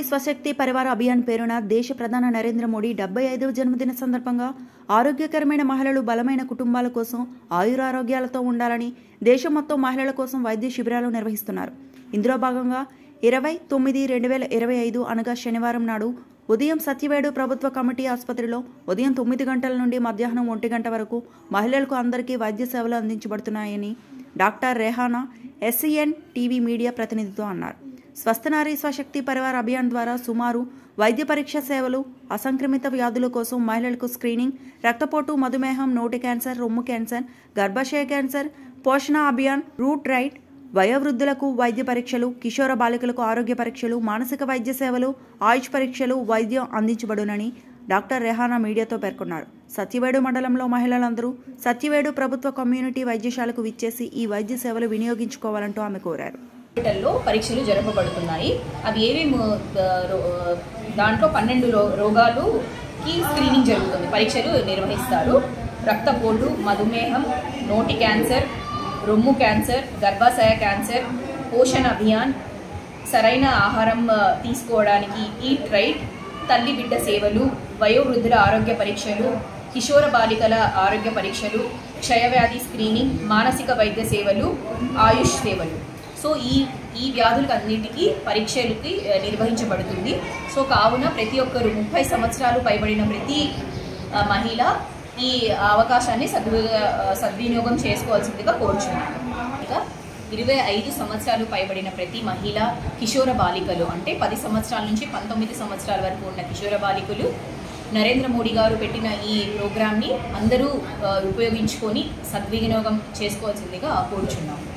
స్వశక్తి పరివార అభియాన్ పేరున దేశ ప్రధాని నరేంద్ర మోడీ 75వ జన్మదిన సందర్భంగా ఆరోగ్యకరమైన మహిళలు బలమైన కుటుంబాల కోసం ఆయురారోగ్యాలతో ఉండాలని దేశం మొత్తం మహిళల కోసం వైద్య శిబిరాలు నిర్వహిస్తున్నారు. ఇందులో భాగంగా 20/9/2025 అనగా శనివారం నాడు ఉదయం సత్యవేడు ప్రభుత్వ కమిటీ ఆసుపత్రిలో ఉదయం 9 గంటల నుండి మధ్యాహ్నం 1 గంట వరకు మహిళలకు అందరికీ వైద్య సేవలు అందించబడుతున్నాయని doctor Rehana SCN TV media ప్రతినిధితో అన్నారు. స్వస్థ నారీ స్వశక్తి పరివార అభియాన్ ద్వారా సుమారు వైద్య పరీక్ష సేవలు, అసంక్రమిత వ్యాధుల కోసం మహిళలకు స్క్రీనింగ్, రక్తపోటు, మధుమేహం, నోటి క్యాన్సర్, రొమ్ము క్యాన్సర్, గర్భాశయ క్యాన్సర్, పోషణ అభియాన్, రూట్ రైట్, వయోవృద్ధులకు వైద్య పరీక్షలు, కిషోర బాలికలకు ఆరోగ్య పరీక్షలు, మానసిక వైద్య సేవలు, ఆయుష్ పరీక్షలు, వైద్యం అందించబడునని డాక్టర్ రెహానా మీడియాతో పేర్కొన్నారు. సత్యవేడు మండలంలో మహిళలందరూ సత్యవేడు ప్రభుత్వ కమ్యూనిటీ వైద్యశాలకు విచ్చేసి ఈ వైద్య సేవలు వినియోగించుకోవాలంటూ ఆమె కోరారు. హాస్పిటల్లో పరీక్షలు జరపబడుతున్నాయి. అవి ఏమేమి దాంట్లో 12 రోగాలుకి స్క్రీనింగ్ జరుగుతుంది, పరీక్షలు నిర్వహిస్తారు. రక్తపోటు, మధుమేహం, నోటి క్యాన్సర్, రొమ్ము క్యాన్సర్, గర్భాశయ క్యాన్సర్, పోషణ అభియాన్, సరైన ఆహారం తీసుకోవడానికి ఈట్ రైట్, తల్లి బిడ్డ సేవలు, వయోవృద్ధుల ఆరోగ్య పరీక్షలు, కిషోర బాలికల ఆరోగ్య పరీక్షలు, క్షయవ్యాధి స్క్రీనింగ్, మానసిక వైద్య సేవలు, ఆయుష్ సేవలు. సో ఈ వ్యాధులకు అన్నిటికీ పరీక్షలకి నిర్వహించబడుతుంది. సో కావున ప్రతి ఒక్కరు 30 సంవత్సరాలు పైబడిన ప్రతి మహిళ ఈ అవకాశాన్ని సద్వినియోగం చేసుకోవాల్సిందిగా కోరుచున్నాను. ఇక 25 సంవత్సరాలు పైబడిన ప్రతి మహిళ, కిషోర బాలికలు అంటే 10 సంవత్సరాల నుంచి 19 సంవత్సరాల వరకు ఉన్న కిషోర బాలికలు నరేంద్ర మోడీ గారు పెట్టిన ఈ ప్రోగ్రామ్ని అందరూ ఉపయోగించుకొని సద్వినియోగం చేసుకోవాల్సిందిగా కోరుచున్నాము.